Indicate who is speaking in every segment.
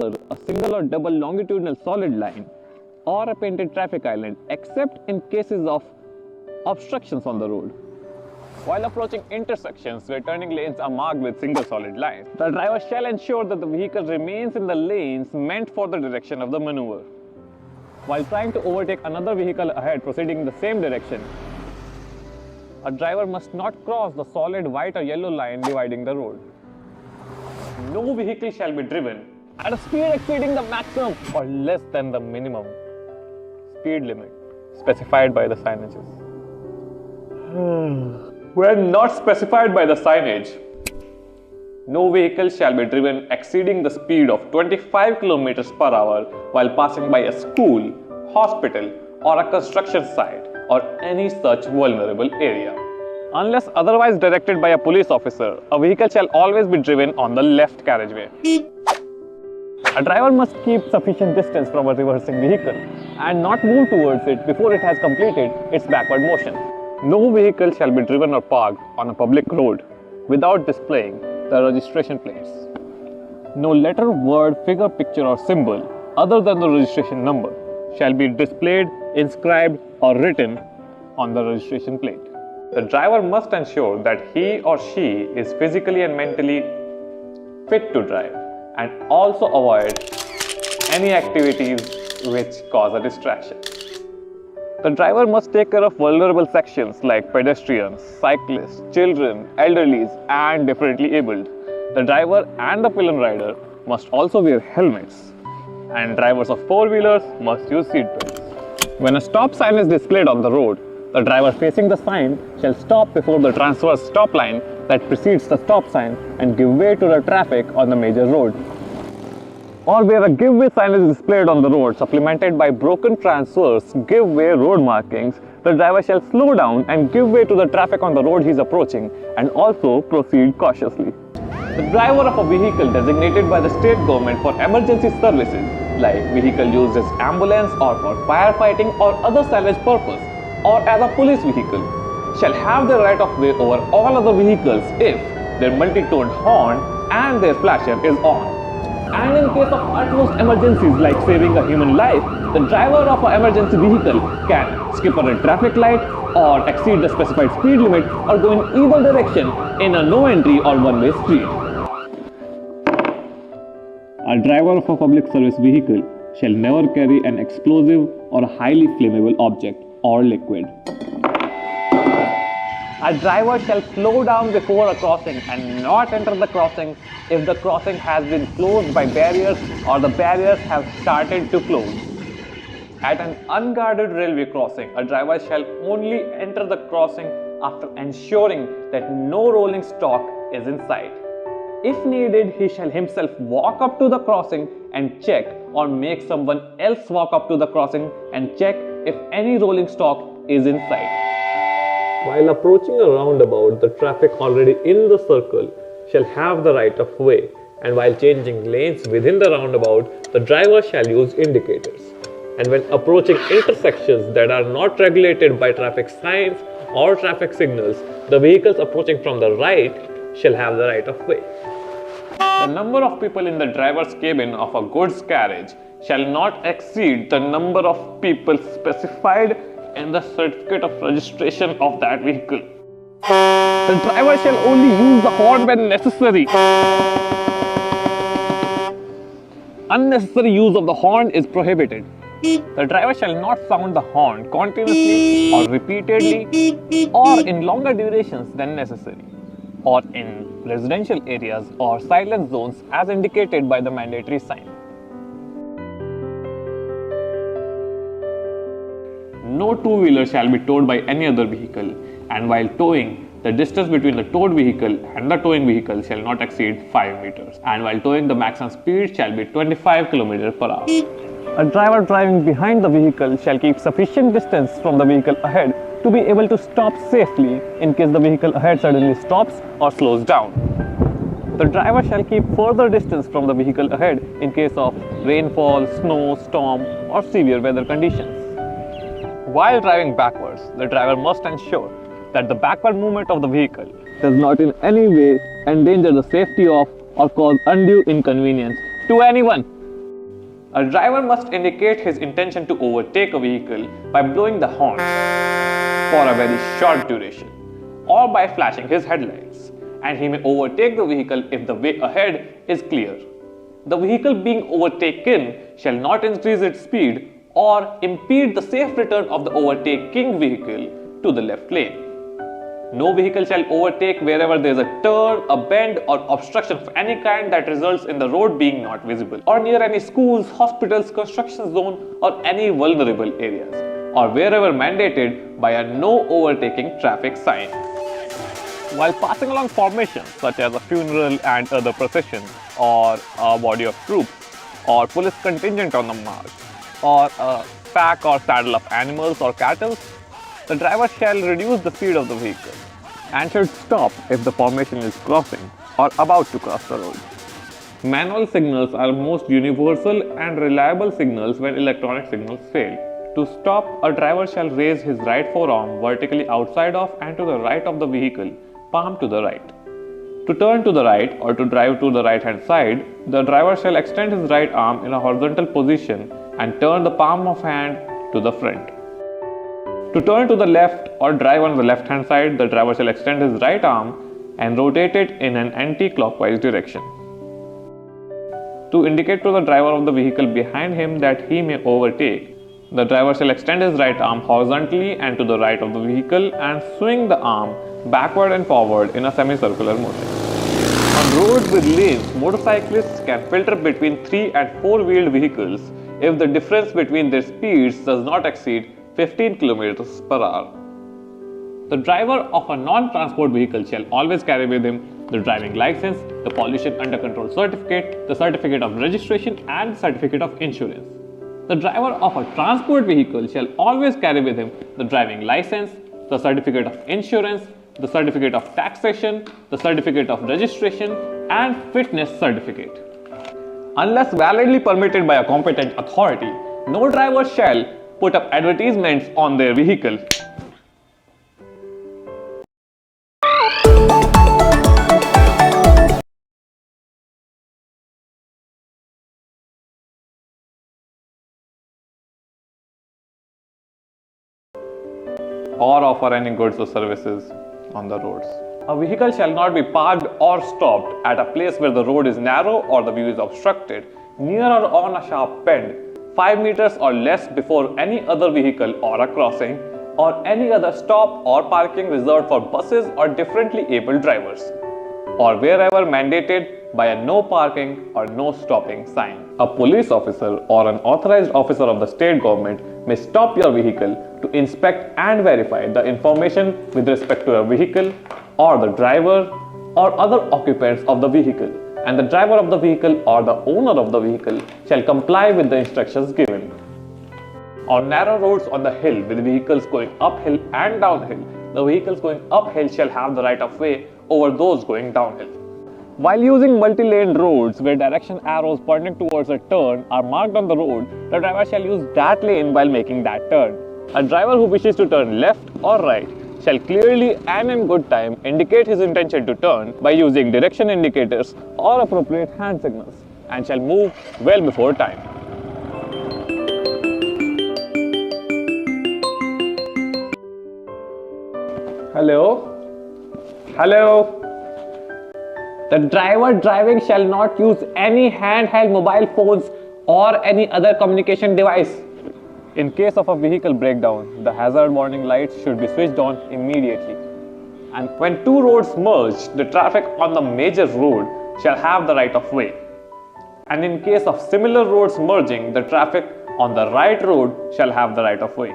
Speaker 1: a single or double longitudinal solid line or a painted traffic island except in cases of obstructions on the road. While approaching intersections where turning lanes are marked with single solid lines, the driver shall ensure that the vehicle remains in the lanes meant for the direction of the maneuver. While trying to overtake another vehicle ahead proceeding in the same direction, a driver must not cross the solid white or yellow line dividing the road. No vehicle shall be driven at a speed exceeding the maximum or less than the minimum speed limit specified by the signages. When not specified by the signage, no vehicle shall be driven exceeding the speed of 25 km per hour while passing by a school, hospital, or a construction site or any such vulnerable area. Unless otherwise directed by a police officer, a vehicle shall always be driven on the left carriageway. A driver must keep sufficient distance from a reversing vehicle and not move towards it before it has completed its backward motion. No vehicle shall be driven or parked on a public road without displaying the registration plates. No letter, word, figure, picture or symbol other than the registration number shall be displayed, inscribed or written on the registration plate. The driver must ensure that he or she is physically and mentally fit to drive and also avoid any activities which cause a distraction. The driver must take care of vulnerable sections like pedestrians, cyclists, children, elderlies and differently abled. The driver and the pillion rider must also wear helmets, and drivers of four-wheelers must use seat belts. When a stop sign is displayed on the road, the driver facing the sign shall stop before the transverse stop line that precedes the stop sign and give way to the traffic on the major road. Or where a give way sign is displayed on the road supplemented by broken transverse give way road markings, the driver shall slow down and give way to the traffic on the road he is approaching and also proceed cautiously. The driver of a vehicle designated by the state government for emergency services, like vehicle used as ambulance or for firefighting or other salvage purpose, or as a police vehicle, shall have the right of way over all other vehicles if their multi-toned horn and their flasher is on. And in case of utmost emergencies like saving a human life, the driver of an emergency vehicle can skip a red traffic light or exceed the specified speed limit or go in either direction in a no entry or one-way street. A driver of a public service vehicle shall never carry an explosive or a highly flammable object or liquid. A driver shall slow down before a crossing and not enter the crossing if the crossing has been closed by barriers or the barriers have started to close. At an unguarded railway crossing, a driver shall only enter the crossing after ensuring that no rolling stock is in sight. If needed, he shall himself walk up to the crossing and check, or make someone else walk up to the crossing and check if any rolling stock is in sight. While approaching a roundabout, the traffic already in the circle shall have the right of way, and while changing lanes within the roundabout, the driver shall use indicators. And when approaching intersections that are not regulated by traffic signs or traffic signals, the vehicles approaching from the right shall have the right of way. The number of people in the driver's cabin of a goods carriage shall not exceed the number of people specified in the certificate of registration of that vehicle. The driver shall only use the horn when necessary. Unnecessary use of the horn is prohibited. The driver shall not sound the horn continuously or repeatedly or in longer durations than necessary, or in residential areas or silent zones as indicated by the mandatory sign. No two-wheeler shall be towed by any other vehicle, and while towing, the distance between the towed vehicle and the towing vehicle shall not exceed 5 meters, and while towing, the maximum speed shall be 25 km per hour. A driver driving behind the vehicle shall keep sufficient distance from the vehicle ahead to be able to stop safely in case the vehicle ahead suddenly stops or slows down. The driver shall keep further distance from the vehicle ahead in case of rainfall, snow, storm, or severe weather conditions. While driving backwards, the driver must ensure that the backward movement of the vehicle does not in any way endanger the safety of or cause undue inconvenience to anyone. A driver must indicate his intention to overtake a vehicle by blowing the horn for a very short duration or by flashing his headlights, and he may overtake the vehicle if the way ahead is clear. The vehicle being overtaken shall not increase its speed or impede the safe return of the overtaking vehicle to the left lane. No vehicle shall overtake wherever there is a turn, a bend, or obstruction of any kind that results in the road being not visible, or near any schools, hospitals, construction zone, or any vulnerable areas, or wherever mandated by a no overtaking traffic sign. While passing along formations such as a funeral and other processions, or a body of troops, or police contingent on the march, or a pack or saddle of animals or cattle, the driver shall reduce the speed of the vehicle and should stop if the formation is crossing or about to cross the road. Manual signals are most universal and reliable signals when electronic signals fail. To stop, a driver shall raise his right forearm vertically outside of and to the right of the vehicle, palm to the right. To turn to the right or to drive to the right hand side, the driver shall extend his right arm in a horizontal position and turn the palm of hand to the front. To turn to the left or drive on the left hand side, the driver shall extend his right arm and rotate it in an anti-clockwise direction. To indicate to the driver of the vehicle behind him that he may overtake, the driver shall extend his right arm horizontally and to the right of the vehicle and swing the arm backward and forward in a semicircular motion. On roads with lanes, motorcyclists can filter between 3 and 4-wheeled vehicles if the difference between their speeds does not exceed 15 km per hour. The driver of a non-transport vehicle shall always carry with him the driving license, the pollution under control certificate, the certificate of registration and certificate of insurance. The driver of a transport vehicle shall always carry with him the driving license, the certificate of insurance, the certificate of taxation, the certificate of registration and fitness certificate. Unless validly permitted by a competent authority, no driver shall put up advertisements on their vehicle. Or offer any goods or services on the roads. A vehicle shall not be parked or stopped at a place where the road is narrow or the view is obstructed, near or on a sharp bend, 5 meters or less before any other vehicle or a crossing, or any other stop or parking reserved for buses or differently abled drivers, or wherever mandated by a no parking or no stopping sign. A police officer or an authorized officer of the state government may stop your vehicle to inspect and verify the information with respect to a vehicle or the driver or other occupants of the vehicle, and the driver of the vehicle or the owner of the vehicle shall comply with the instructions given. On narrow roads on the hill with vehicles going uphill and downhill, the vehicles going uphill shall have the right of way over those going downhill. While using multi-lane roads where direction arrows pointing towards a turn are marked on the road, the driver shall use that lane while making that turn. A driver who wishes to turn left or right shall clearly and in good time indicate his intention to turn by using direction indicators or appropriate hand signals, and shall move well before time. Hello? Hello? The driver driving shall not use any handheld mobile phones or any other communication device. In case of a vehicle breakdown, the hazard warning lights should be switched on immediately. And when two roads merge, the traffic on the major road shall have the right of way. And in case of similar roads merging, the traffic on the right road shall have the right of way.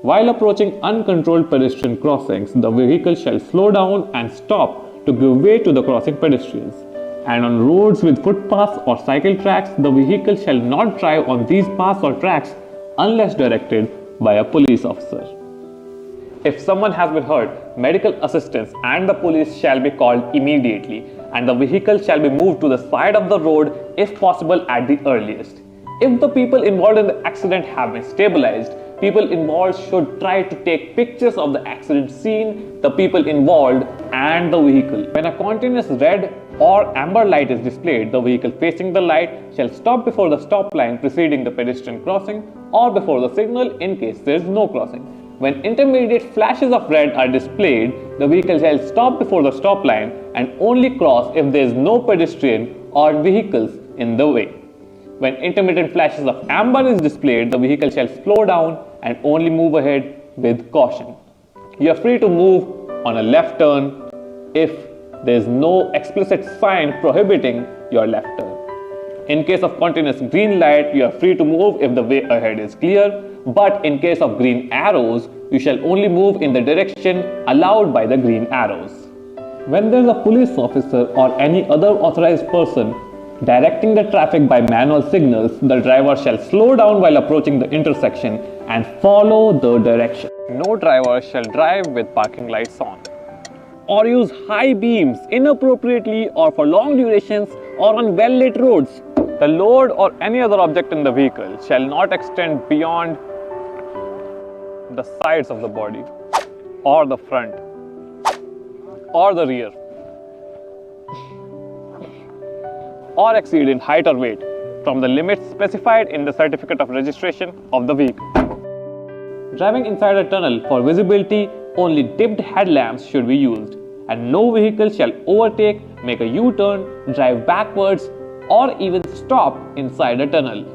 Speaker 1: While approaching uncontrolled pedestrian crossings, the vehicle shall slow down and stop to give way to the crossing pedestrians. And on roads with footpaths or cycle tracks, the vehicle shall not drive on these paths or tracks unless directed by a police officer. If someone has been hurt, medical assistance and the police shall be called immediately, and the vehicle shall be moved to the side of the road if possible at the earliest. If the people involved in the accident have been stabilized, people involved should try to take pictures of the accident scene, the people involved and the vehicle. When a continuous red, or amber light is displayed, the vehicle facing the light shall stop before the stop line preceding the pedestrian crossing or before the signal in case there is no crossing. When intermediate flashes of red are displayed, the vehicle shall stop before the stop line and only cross if there is no pedestrian or vehicles in the way. When intermittent flashes of amber is displayed, the vehicle shall slow down and only move ahead with caution. You are free to move on a left turn if there is no explicit sign prohibiting your left turn. In case of continuous green light, you are free to move if the way ahead is clear, but in case of green arrows, you shall only move in the direction allowed by the green arrows. When there is a police officer or any other authorized person directing the traffic by manual signals, the driver shall slow down while approaching the intersection and follow the direction. No driver shall drive with parking lights on, or use high beams inappropriately or for long durations or on well-lit roads. The load or any other object in the vehicle shall not extend beyond the sides of the body, or the front, or the rear, or exceed in height or weight from the limits specified in the certificate of registration of the vehicle. Driving inside a tunnel for visibility, only dipped headlamps should be used, and no vehicle shall overtake, make a U-turn, drive backwards, or even stop inside a tunnel